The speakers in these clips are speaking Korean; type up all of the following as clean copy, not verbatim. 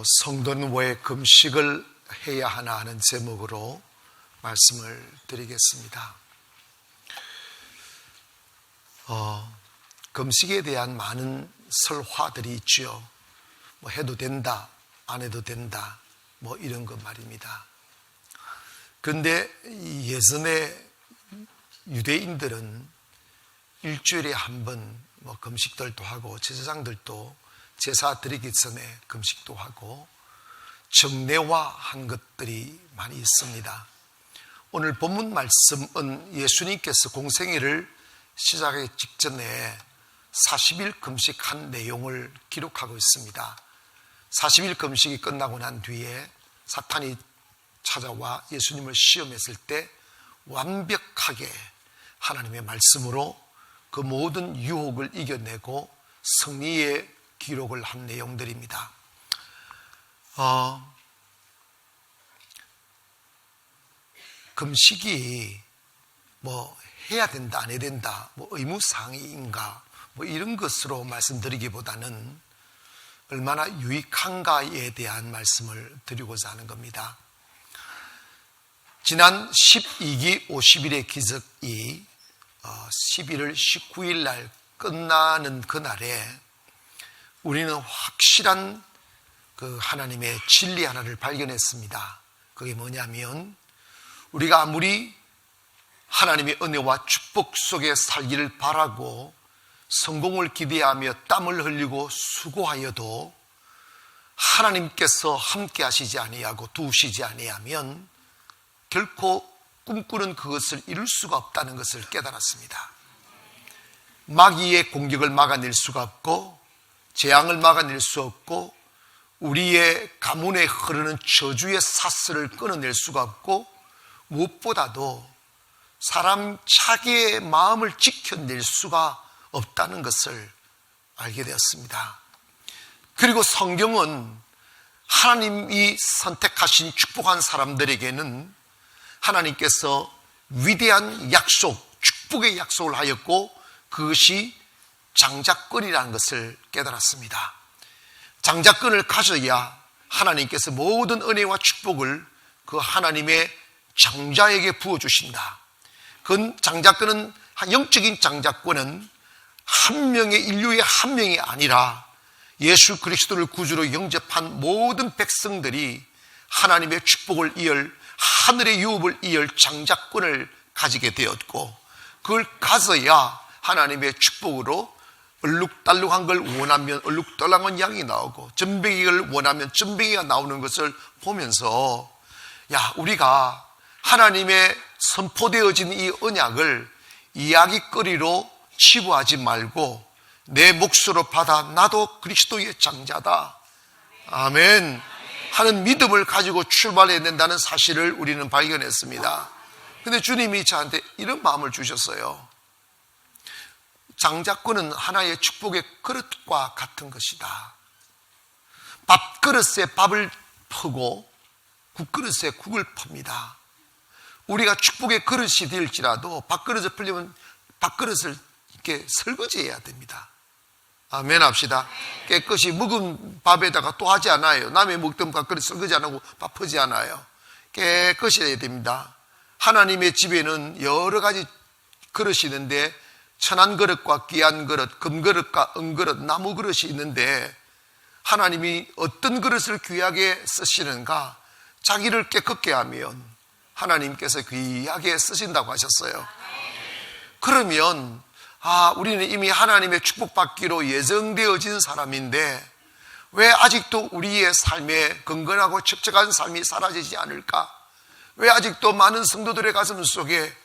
성도는 왜 금식을 해야 하나 하는 제목으로 말씀을 드리겠습니다. 금식에 대한 많은 설화들이 있죠. 뭐 해도 된다, 안 해도 된다, 뭐 이런 것 말입니다. 그런데 예전에 유대인들은 일주일에 한 번 뭐 금식들도 하고 제사장들도 제사 드리기 전에 금식도 하고 정례화한 것들이 많이 있습니다. 오늘 본문 말씀은 예수님께서 공생애를 시작하기 직전에 40일 금식한 내용을 기록하고 있습니다. 40일 금식이 끝나고 난 뒤에 사탄이 찾아와 예수님을 시험했을 때 완벽하게 하나님의 말씀으로 그 모든 유혹을 이겨내고 승리의 기록을 한 내용들입니다. 금식이 뭐 해야 된다, 안 해야 된다, 뭐 의무사항인가, 뭐 이런 것으로 말씀드리기보다는 얼마나 유익한가에 대한 말씀을 드리고자 하는 겁니다. 지난 12기 50일의 기적이 11월 19일 날 끝나는 그날에 우리는 확실한 그 하나님의 진리 하나를 발견했습니다. 그게 뭐냐면 우리가 아무리 하나님의 은혜와 축복 속에 살기를 바라고 성공을 기대하며 땀을 흘리고 수고하여도 하나님께서 함께 하시지 아니하고 두시지 아니하면 결코 꿈꾸는 그것을 이룰 수가 없다는 것을 깨달았습니다. 마귀의 공격을 막아낼 수가 없고 재앙을 막아낼 수 없고 우리의 가문에 흐르는 저주의 사슬을 끊어낼 수가 없고 무엇보다도 사람 자기의 마음을 지켜낼 수가 없다는 것을 알게 되었습니다. 그리고 성경은 하나님이 선택하신 축복한 사람들에게는 하나님께서 위대한 약속, 축복의 약속을 하였고 그것이 장자권이라는 것을 깨달았습니다. 장자권을 가져야 하나님께서 모든 은혜와 축복을 그 하나님의 장자에게 부어주신다. 그 장자권은, 영적인 장자권은 한 명의 인류의 한 명이 아니라 예수 그리스도를 구주로 영접한 모든 백성들이 하나님의 축복을 이을, 하늘의 유업을 이을 장자권을 가지게 되었고 그걸 가져야 하나님의 축복으로 얼룩달룩한 걸 원하면 얼룩달룩한 양이 나오고 전뱅이를 원하면 전뱅이가 나오는 것을 보면서 우리가 하나님의 선포되어진 이 언약을 이야기거리로 치부하지 말고 내 몫으로 받아 나도 그리스도의 장자다, 아멘 하는 믿음을 가지고 출발해야 된다는 사실을 우리는 발견했습니다. 그런데 주님이 저한테 이런 마음을 주셨어요. 장자권은 하나의 축복의 그릇과 같은 것이다. 밥그릇에 밥을 퍼고 국그릇에 국을 풉니다. 우리가 축복의 그릇이 될지라도 밥그릇을 풀려면 밥그릇을 이렇게 설거지해야 됩니다. 아멘 합시다. 깨끗이 묵은 밥에다가 또 하지 않아요. 남의 먹던 밥그릇 설거지 안 하고 밥 퍼지 않아요. 깨끗이 해야 됩니다. 하나님의 집에는 여러 가지 그릇이 있는데 천한 그릇과 귀한 그릇, 금그릇과 은그릇, 나무 그릇이 있는데 하나님이 어떤 그릇을 귀하게 쓰시는가? 자기를 깨끗게 하면 하나님께서 귀하게 쓰신다고 하셨어요. 그러면 우리는 이미 하나님의 축복받기로 예정되어진 사람인데 왜 아직도 우리의 삶에 건강하고 척척한 삶이 사라지지 않을까? 왜 아직도 많은 성도들의 가슴 속에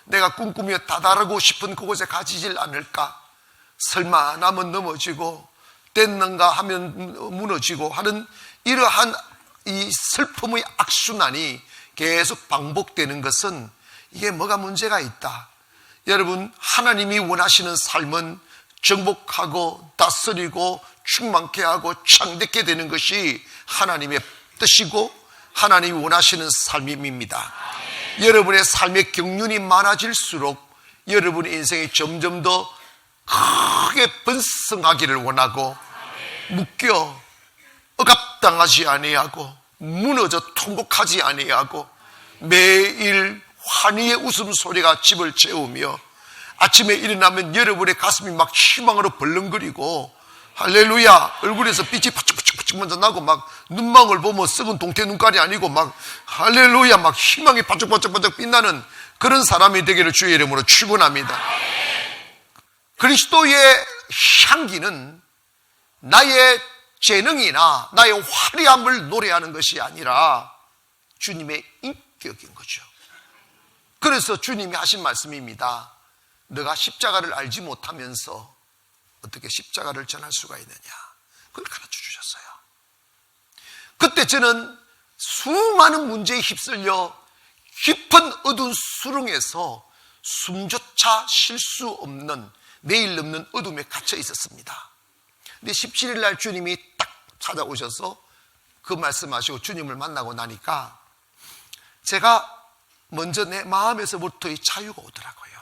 내가 꿈꾸며 다다르고 싶은 그곳에 가지질 않을까? 설마 나면 넘어지고 됐는가 하면 무너지고 하는 이러한 이 슬픔의 악순환이 계속 반복되는 것은 이게 뭐가 문제가 있다. 여러분, 하나님이 원하시는 삶은 정복하고 다스리고 충만케 하고 창대케 되는 것이 하나님의 뜻이고 하나님이 원하시는 삶입니다. 여러분의 삶의 경륜이 많아질수록 여러분의 인생이 점점 더 크게 번성하기를 원하고 묶여 묵당하지 아니하고 무너져 통곡하지 아니하고 매일 환희의 웃음소리가 집을 채우며 아침에 일어나면 여러분의 가슴이 막 희망으로 벌렁거리고 할렐루야, 얼굴에서 빛이 바짝바짝 먼저 나고 막 눈망울 보면 썩은 동태 눈깔이 아니고 막 할렐루야, 막 희망이 바짝바짝 빛나는 그런 사람이 되기를 주의 이름으로 축원합니다. 그리스도의 향기는 나의 재능이나 나의 화려함을 노래하는 것이 아니라 주님의 인격인 거죠. 그래서 주님이 하신 말씀입니다. 너가 십자가를 알지 못하면서 어떻게 십자가를 전할 수가 있느냐, 그걸 가르쳐 주셨어요. 그때 저는 수많은 문제에 휩쓸려 깊은 어두운 수렁에서 숨조차 쉴 수 없는 내일 없는 어둠에 갇혀 있었습니다. 근데 17일 날 주님이 딱 찾아오셔서 그 말씀하시고 주님을 만나고 나니까 제가 먼저 내 마음에서부터의 자유가 오더라고요.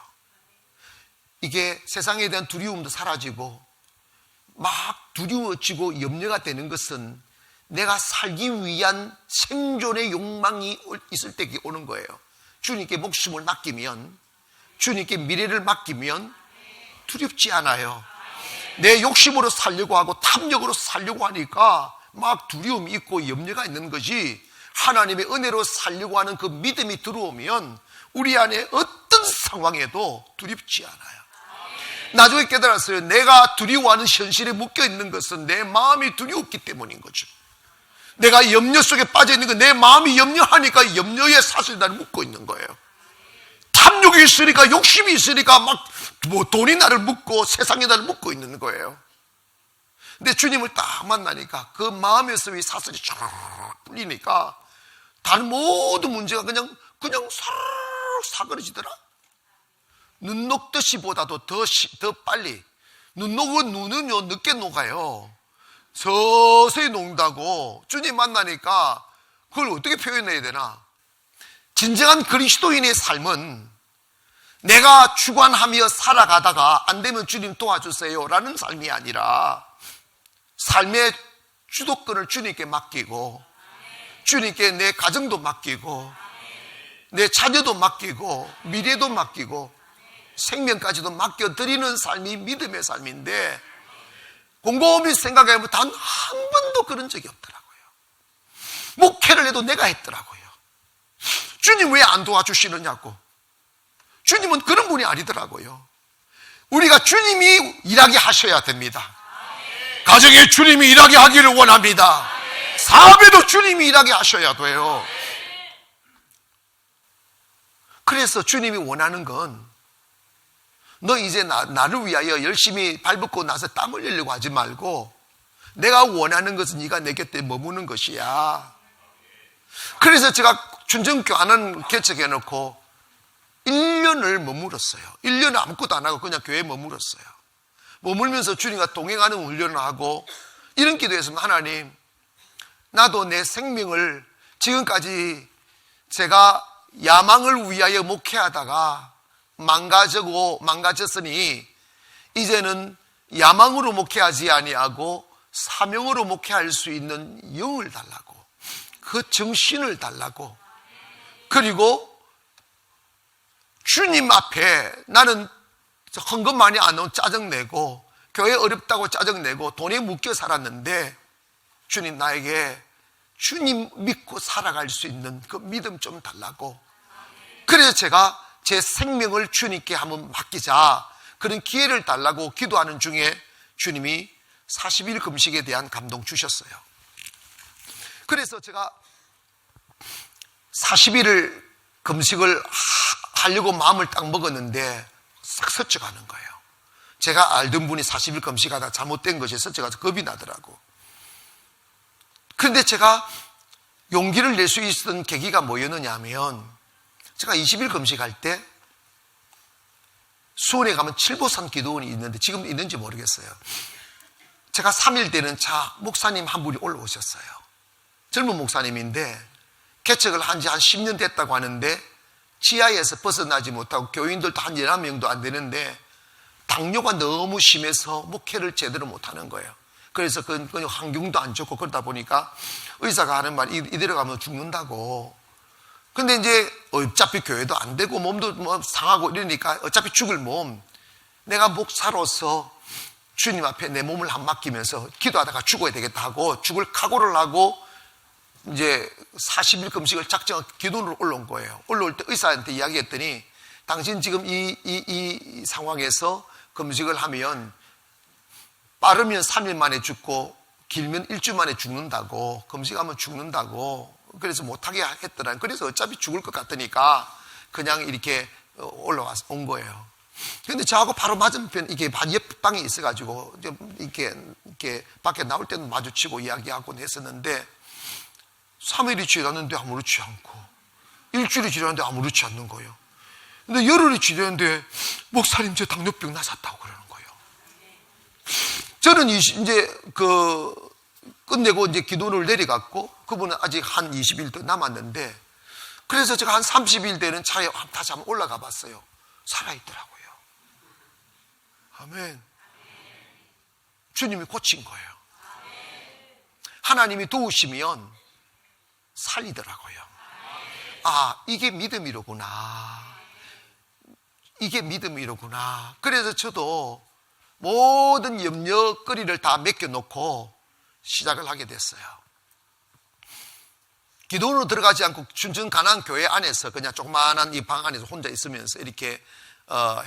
이게 세상에 대한 두려움도 사라지고 막 두려워지고 염려가 되는 것은 내가 살기 위한 생존의 욕망이 있을 때 오는 거예요. 주님께 목숨을 맡기면, 주님께 미래를 맡기면 두렵지 않아요. 내 욕심으로 살려고 하고 탐욕으로 살려고 하니까 막 두려움이 있고 염려가 있는 거지, 하나님의 은혜로 살려고 하는 그 믿음이 들어오면 우리 안에 어떤 상황에도 두렵지 않아요. 나중에 깨달았어요. 내가 두려워하는 현실에 묶여있는 것은 내 마음이 두려웠기 때문인 거죠. 내가 염려 속에 빠져있는 건 내 마음이 염려하니까 염려에 사실 나를 묶고 있는 거예요. 탐욕이 있으니까, 욕심이 있으니까 막 돈이 나를 묶고 세상이 나를 묶고 있는 거예요. 근데 주님을 딱 만나니까 그 마음에서의 사슬이 쫙 풀리니까 다른 모든 문제가 그냥 사르르 사그러지더라. 눈 녹듯이 보다도 더 빨리. 눈은요 늦게 녹아요. 서서히 녹는다고. 주님 만나니까 그걸 어떻게 표현해야 되나? 진정한 그리스도인의 삶은 내가 주관하며 살아가다가 안 되면 주님 도와주세요 라는 삶이 아니라 삶의 주도권을 주님께 맡기고, 주님께 내 가정도 맡기고, 내 자녀도 맡기고, 미래도 맡기고, 생명까지도 맡겨드리는 삶이 믿음의 삶인데, 곰곰이 생각해보면 단 한 번도 그런 적이 없더라고요. 목회를 해도 내가 했더라고요. 주님 왜 안 도와주시느냐고. 주님은 그런 분이 아니더라고요. 우리가 주님이 일하게 하셔야 됩니다. 가정에 주님이 일하게 하기를 원합니다. 사업에도 주님이 일하게 하셔야 돼요. 그래서 주님이 원하는 건 너 이제 나를 위하여 열심히 발벗고 나서 땀 흘리려고 하지 말고 내가 원하는 것은 네가 내 곁에 머무는 것이야. 그래서 제가 춘정교환을 개척해놓고 1년을 머물었어요. 1년을 아무것도 안 하고 그냥 교회에 머물었어요. 머물면서 주님과 동행하는 훈련을 하고 이런 기도했습니다. 하나님, 나도 내 생명을 지금까지 제가 야망을 위하여 목회하다가 망가졌으니 이제는 야망으로 목회하지 아니하고 사명으로 목회할 수 있는 영을 달라고, 그 정신을 달라고, 그리고 주님 앞에 나는 헌금 많이 안 오면 짜증내고 교회 어렵다고 짜증내고 돈에 묶여 살았는데 주님 나에게 주님 믿고 살아갈 수 있는 그 믿음 좀 달라고. 그래서 제가 제 생명을 주님께 한번 맡기자, 그런 기회를 달라고 기도하는 중에 주님이 40일 금식에 대한 감동 주셨어요. 그래서 제가 40일을 금식을 하려고 마음을 딱 먹었는데 싹 서쳐가는 거예요. 제가 알던 분이 40일 금식하다 잘못된 것이 서쳐가서 겁이 나더라고. 그런데 제가 용기를 낼 수 있었던 계기가 뭐였느냐 하면, 제가 20일 금식할 때 수원에 가면 칠보산 기도원이 있는데 지금 있는지 모르겠어요. 제가 3일 되는 차 목사님 한 분이 올라오셨어요. 젊은 목사님인데 개척을 한 지 한 10년 됐다고 하는데 지하에서 벗어나지 못하고 교인들도 한 11명도 안 되는데 당뇨가 너무 심해서 목회를 제대로 못하는 거예요. 그래서 그 환경도 안 좋고 그러다 보니까 의사가 하는 말이 이대로 가면 죽는다고. 근데 이제 어차피 교회도 안 되고 몸도 뭐 상하고 이러니까 어차피 죽을 몸, 내가 목사로서 주님 앞에 내 몸을 한 맡기면서 기도하다가 죽어야 되겠다 하고 죽을 각오를 하고 이제 40일 금식을 작정하고 기도를 올라온 거예요. 올라올 때 의사한테 이야기했더니 당신 지금 이 상황에서 금식을 하면 빠르면 3일 만에 죽고 길면 일주일 만에 죽는다고, 금식하면 죽는다고. 그래서 못하게 했더라. 그래서 어차피 죽을 것 같으니까 그냥 이렇게 올라와서 온 거예요. 근데 저하고 바로 맞은편, 이게 옆방에 있어가지고, 이렇게 밖에 나올 때는 마주치고 이야기하곤 했었는데, 3일이 지났는데 아무렇지 않고, 일주일이 지났는데 아무렇지 않는 거예요. 근데 열흘이 지났는데, 목사님, 저 당뇨병 나셨다고 그러는 거예요. 저는 이제 끝내고 이제 기도를 내려갔고, 그분은 아직 한 20일 더 남았는데, 그래서 제가 한 30일 되는 차에 다시 한번 올라가 봤어요. 살아있더라고요. 아멘. 주님이 고친 거예요. 하나님이 도우시면 살리더라고요. 아, 이게 믿음이로구나. 이게 믿음이로구나. 그래서 저도 모든 염려거리를 다 맡겨놓고 시작을 하게 됐어요. 기도로 들어가지 않고 춘천 가난 교회 안에서 그냥 조그마한 이 방 안에서 혼자 있으면서 이렇게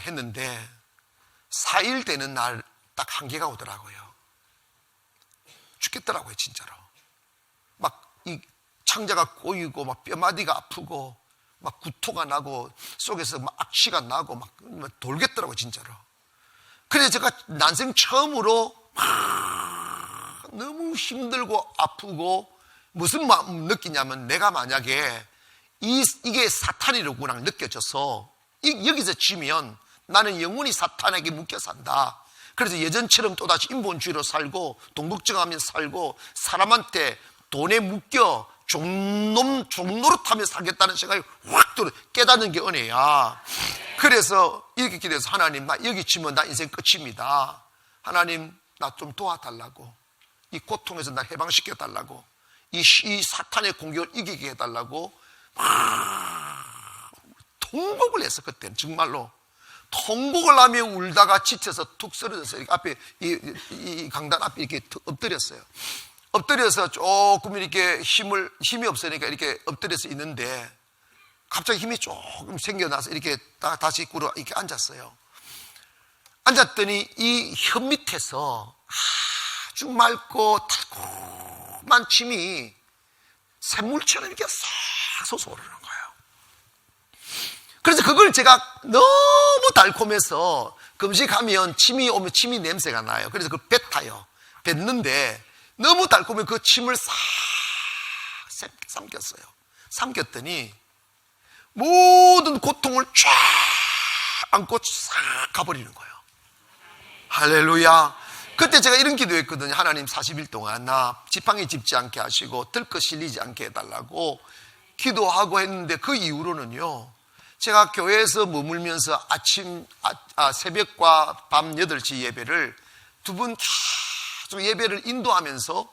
했는데 4일 되는 날 딱 한계가 오더라고요. 죽겠더라고요, 진짜로. 막 이 창자가 꼬이고 막 뼈마디가 아프고 막 구토가 나고 속에서 막 악취가 나고 막 돌겠더라고요, 진짜로. 그래서 제가 난생 처음으로 막 너무 힘들고 아프고 무슨 마음 느끼냐면 내가 만약에 이게 사탄이로구나 느껴져서 여기서 지면 나는 영원히 사탄에게 묶여 산다. 그래서 예전처럼 또다시 인본주의로 살고 동북정하며 살고 사람한테 돈에 묶여 종노릇하며 살겠다는 생각이 확 들어 깨닫는 게 은혜야. 그래서 이렇게 기도해서 하나님, 나 여기 지면 나 인생 끝입니다. 하나님, 나 좀 도와달라고. 이 고통에서 나 해방시켜 달라고. 이 사탄의 공격을 이기게 해달라고 통곡을 했어. 그때는 정말로 통곡을 하며 울다가 지쳐서 툭 쓰러졌어요. 앞에 이 강단 앞에 이렇게 엎드렸어요. 엎드려서 조금 이렇게 힘이 없으니까 이렇게 엎드려서 있는데 갑자기 힘이 조금 생겨나서 이렇게 다시 꿇어 이렇게 앉았어요. 앉았더니 이 혀 밑에서 아주 맑고 달콤한 침이 샘물처럼 이렇게 싹 솟아오르는 거예요. 그래서 그걸 제가 너무 달콤해서 금식하면 침이 오면 침이 냄새가 나요. 그래서 그걸 뱉어요. 뱉는데 너무 달콤해 그 침을 싹 삼켰어요. 삼켰더니 모든 고통을 쫙 안고 싹 가버리는 거예요. 할렐루야. 그때 제가 이런 기도했거든요. 하나님 40일 동안 나 지팡이 짚지 않게 하시고 들것 실리지 않게 해달라고 기도하고 했는데 그 이후로는요. 제가 교회에서 머물면서 새벽과 밤 8시 예배를 두 분 계속 예배를 인도하면서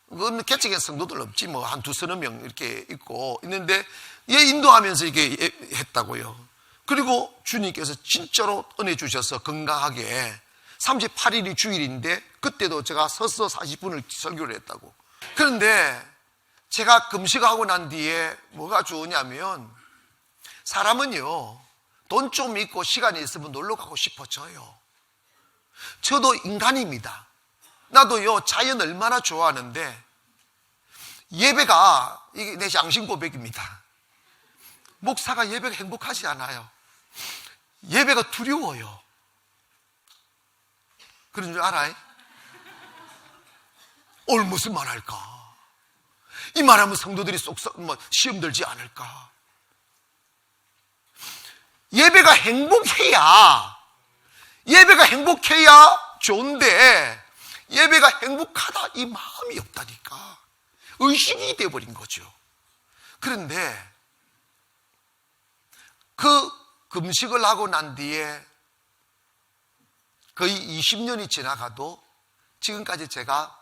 그건 개척의 성도들 없지 뭐 한 두서너 명 이렇게 있고 있는데 인도하면서 이렇게 했다고요. 그리고 주님께서 진짜로 은혜 주셔서 건강하게 38일이 주일인데 그때도 제가 서서 40분을 설교를 했다고. 그런데 제가 금식하고 난 뒤에 뭐가 좋으냐면 사람은요 돈 좀 있고 시간이 있으면 놀러 가고 싶어져요. 저도 인간입니다. 나도요 자연 얼마나 좋아하는데 예배가 이게 내 양심 고백입니다. 목사가 예배가 행복하지 않아요. 예배가 두려워요. 그런 줄 알아요? 오늘 무슨 말 할까? 이 말하면 성도들이 시험 들지 않을까? 예배가 행복해야 좋은데 예배가 행복하다 이 마음이 없다니까 의식이 되어버린 거죠. 그런데 그 금식을 하고 난 뒤에 거의 20년이 지나가도 지금까지 제가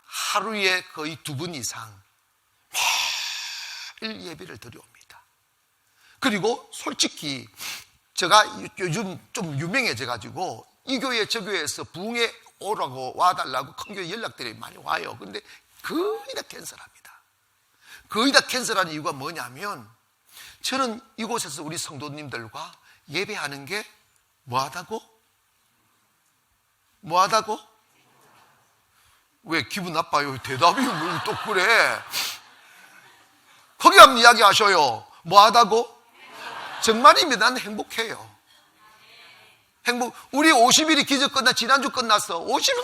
하루에 거의 2번 이상 매일 예배를 드려옵니다. 그리고 솔직히 제가 요즘 좀 유명해져가지고 이 교회 저 교회에서 부흥에 오라고 와달라고 큰 교회 연락들이 많이 와요. 근데 거의 다 캔슬합니다. 거의 다 캔슬하는 이유가 뭐냐면 저는 이곳에서 우리 성도님들과 예배하는 게 뭐하다고? 뭐하다고? 왜 기분 나빠요? 대답이 뭘 또 그래? 거기 한번 이야기하셔요. 뭐하다고? 정말입니다. 난 행복해요. 우리 50일이 기적 끝나 지난주 끝났어. 50일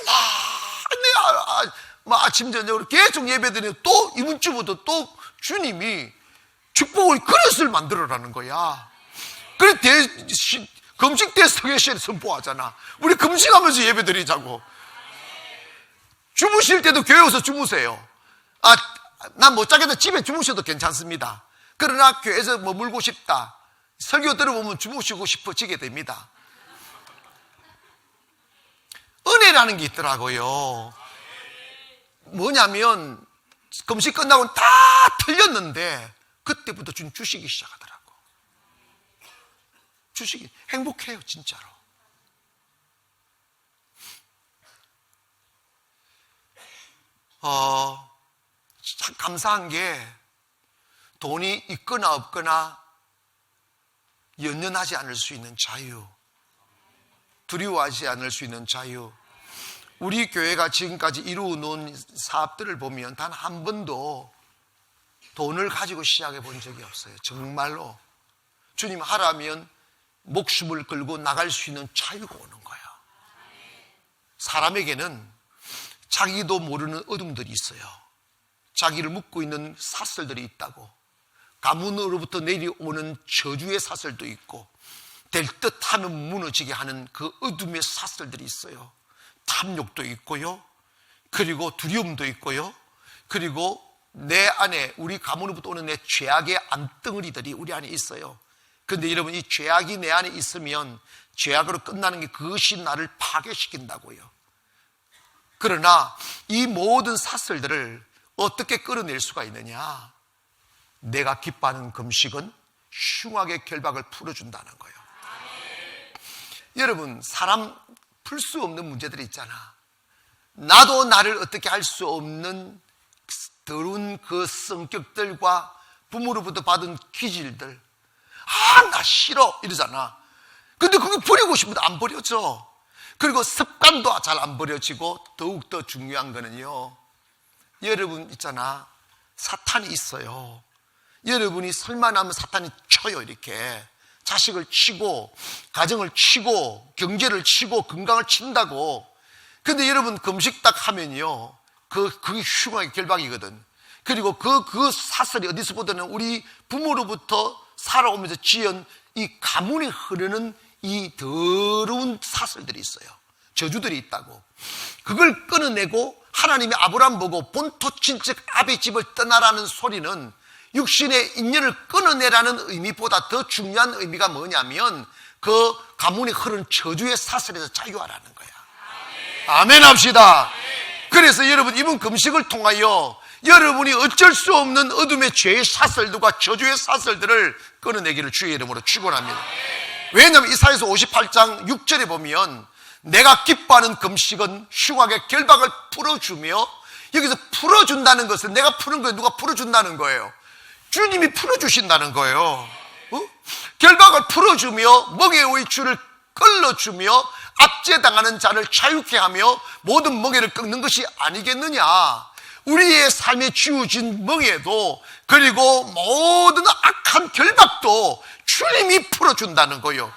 아침 저녁으로 계속 예배드리는 또 이번 주부터 또 주님이 축복의 그릇을 만들어라는 거야. 그래 금식 대성회시에 선포하잖아. 우리 금식하면서 예배드리자고. 주무실 때도 교회 와서 주무세요. 난 못 자겠다. 집에 주무셔도 괜찮습니다. 그러나 교회에서 머물고 싶다. 설교 들어보면 주무시고 싶어지게 됩니다. 은혜라는 게 있더라고요. 뭐냐면 금식 끝나고 다 틀렸는데 그때부터 주님 주시기 시작하더라고. 주시기 행복해요 진짜로. 참 감사한 게 돈이 있거나 없거나 연연하지 않을 수 있는 자유, 두려워하지 않을 수 있는 자유. 우리 교회가 지금까지 이루어놓은 사업들을 보면 단 한 번도 돈을 가지고 시작해 본 적이 없어요. 정말로 주님 하라면 목숨을 걸고 나갈 수 있는 자유가 오는 거예요. 사람에게는 자기도 모르는 어둠들이 있어요. 자기를 묶고 있는 사슬들이 있다고. 가문으로부터 내려오는 저주의 사슬도 있고 될 듯하면 무너지게 하는 그 어둠의 사슬들이 있어요. 탐욕도 있고요. 그리고 두려움도 있고요. 그리고 내 안에 우리 가문으로부터 오는 내 죄악의 암덩어리들이 우리 안에 있어요. 그런데 여러분 이 죄악이 내 안에 있으면 죄악으로 끝나는 게 그것이 나를 파괴시킨다고요. 그러나 이 모든 사슬들을 어떻게 끌어낼 수가 있느냐? 내가 기뻐하는 금식은 흉악의 결박을 풀어준다는 거예요. 여러분 사람 풀 수 없는 문제들이 있잖아. 나도 나를 어떻게 할 수 없는 더러운 그 성격들과 부모로부터 받은 기질들. 나 싫어 이러잖아. 근데 그게 버리고 싶은데 안 버려져. 그리고 습관도 잘 안 버려지고 더욱더 중요한 거는요, 여러분 있잖아, 사탄이 있어요. 여러분이 설만 하면 사탄이 쳐요. 이렇게 자식을 치고 가정을 치고 경제를 치고 건강을 친다고. 근데 여러분 금식 딱 하면요 그게 흉악의 결박이거든. 그리고 그 사슬이 어디서보다는 우리 부모로부터 살아오면서 지은 이 가문이 흐르는 이 더러운 사슬들이 있어요. 저주들이 있다고. 그걸 끊어내고 하나님이 아브라함 보고 본토 친척 아비 집을 떠나라는 소리는 육신의 인연을 끊어내라는 의미보다 더 중요한 의미가 뭐냐면 그 가문이 흐르는 저주의 사슬에서 자유하라는 거야. 아멘 합시다. 그래서 여러분 이번 금식을 통하여 여러분이 어쩔 수 없는 어둠의 죄의 사슬들과 저주의 사슬들을 끊어내기를 주의 이름으로 축원합니다. 왜냐하면 이사야서 58장 6절에 보면 내가 기뻐하는 금식은 흉악의 결박을 풀어주며, 여기서 풀어준다는 것은 내가 푸는 거예요. 누가 풀어준다는 거예요? 주님이 풀어주신다는 거예요. 결박을 풀어주며 멍에의 줄을 끌어주며 압제당하는 자를 자유케 하며 모든 멍에를 꺾는 것이 아니겠느냐. 우리의 삶에 쥐어진 멍에도 그리고 모든 악한 결박도 주님이 풀어준다는 거예요.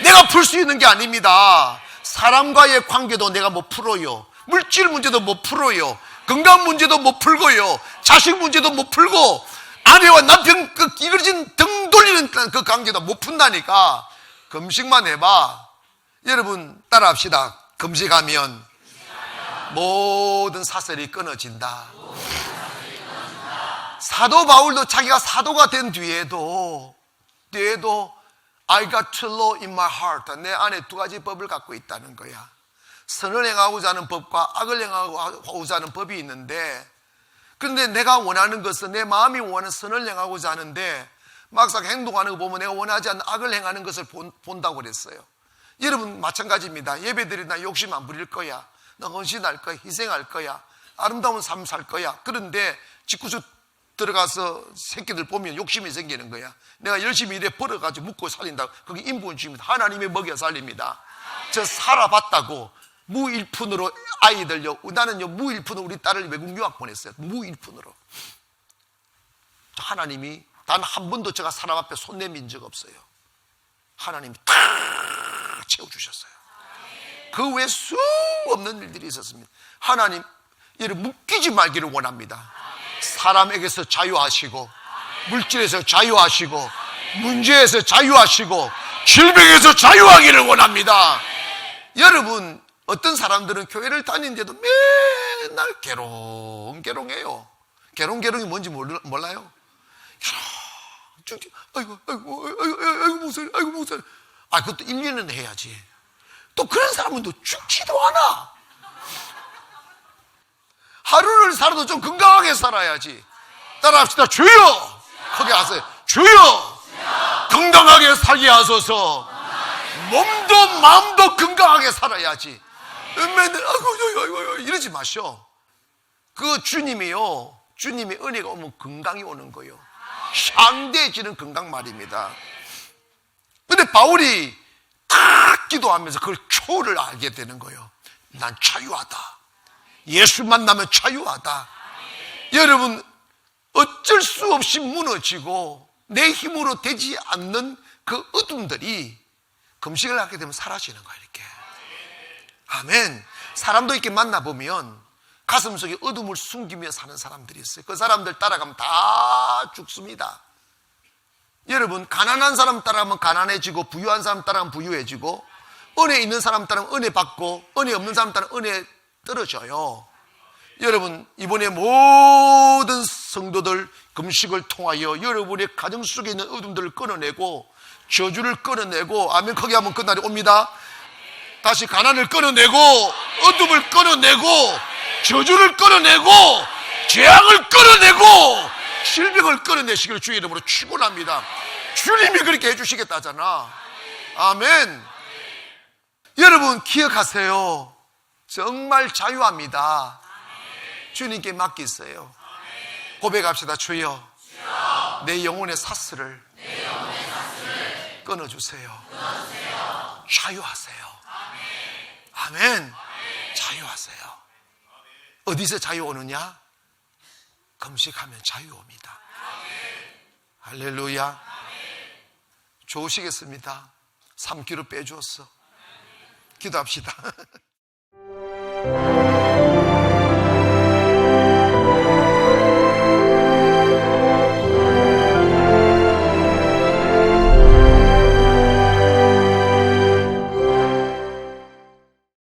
내가 풀 수 있는 게 아닙니다. 사람과의 관계도 내가 못 풀어요. 물질 문제도 못 풀어요. 건강 문제도 못 풀고요. 자식 문제도 못 풀고 아내와 남편 그 이그러진 등 돌리는 그 관계도 못 푼다니까. 금식만 해봐. 여러분 따라합시다. 금식하면 모든 사슬이 끊어진다. 사도 바울도 자기가 사도가 된 뒤에도 I got to law in my heart. 내 안에 두 가지 법을 갖고 있다는 거야. 선을 행하고자 하는 법과 악을 행하고자 하는 법이 있는데, 그런데 내가 원하는 것은 내 마음이 원하는 선을 행하고자 하는데 막상 행동하는 거 보면 내가 원하지 않는 악을 행하는 것을 본다고 그랬어요. 여러분 마찬가지입니다. 예배드리다 욕심 안 부릴 거야, 나 헌신할 거야, 희생할 거야, 아름다운 삶 살 거야. 그런데 집구석 들어가서 새끼들 보면 욕심이 생기는 거야. 내가 열심히 일해 벌어가지고 먹고 살린다. 그게 인본 주입니다. 하나님이 먹여 살립니다. 저 살아봤다고. 무일푼으로 아이들요, 나는요 무일푼으로 우리 딸을 외국 유학 보냈어요. 무일푼으로. 하나님이 단 한 번도 제가 사람 앞에 손 내민 적 없어요. 하나님이 다 채워주셨어요. 그 외에 수 없는 일들이 있었습니다. 하나님 이를 묶이지 말기를 원합니다. 사람에게서 자유하시고, 물질에서 자유하시고, 문제에서 자유하시고, 질병에서 자유하기를 원합니다. 여러분, 어떤 사람들은 교회를 다니는데도 맨날 개롱개롱해요. 개롱개롱이 뭔지 몰라요? 아이고 목사님, 아이고 목사님. 아, 그것도 1년은 해야지. 또 그런 사람은 또 죽지도 않아. 하루를 살아도 좀 건강하게 살아야지. 따라합시다. 주여! 거기 가세요. 주여! 건강하게 살게 하소서. 몸도 마음도 건강하게 살아야지. 맨날 아이고 이러지 마셔. 그 주님이요, 주님의 은혜가 오면 건강이 오는 거예요. 상대해지는 건강 말입니다. 근데 바울이 딱 기도하면서 그걸 초를 알게 되는 거예요. 난 자유하다. 예수 만나면 자유하다. 여러분, 어쩔 수 없이 무너지고 내 힘으로 되지 않는 그 어둠들이 금식을 하게 되면 사라지는 거예요. 이렇게. 아멘. 사람도 이렇게 만나보면 가슴속에 어둠을 숨기며 사는 사람들이 있어요. 그 사람들 따라가면 다 죽습니다. 여러분, 가난한 사람 따라가면 가난해지고, 부유한 사람 따라가면 부유해지고, 은혜 있는 사람 따라가면 은혜 받고, 은혜 없는 사람 따라가면 은혜 떨어져요. 여러분, 이번에 모든 성도들 금식을 통하여 여러분의 가정 속에 있는 어둠들을 끊어내고, 저주를 끊어내고, 아멘, 크게 하면 그날이 옵니다. 다시 가난을 끊어내고, 어둠을 끊어내고, 저주를 끊어내고, 재앙을 끊어내고, 질병을 끊어내시기를 주의 이름으로 축원합니다. 주님이 그렇게 해주시겠다잖아. 아멘. 여러분 기억하세요. 정말 자유합니다. 주님께 맡기세요. 고백합시다. 주여, 내 영혼의 사슬을 끊어주세요. 자유하세요. 아멘. 자유하세요. 어디서 자유 오느냐? 금식하면 자유 옵니다. 할렐루야. 좋으시겠습니다. 3kg 빼주었어. 기도합시다.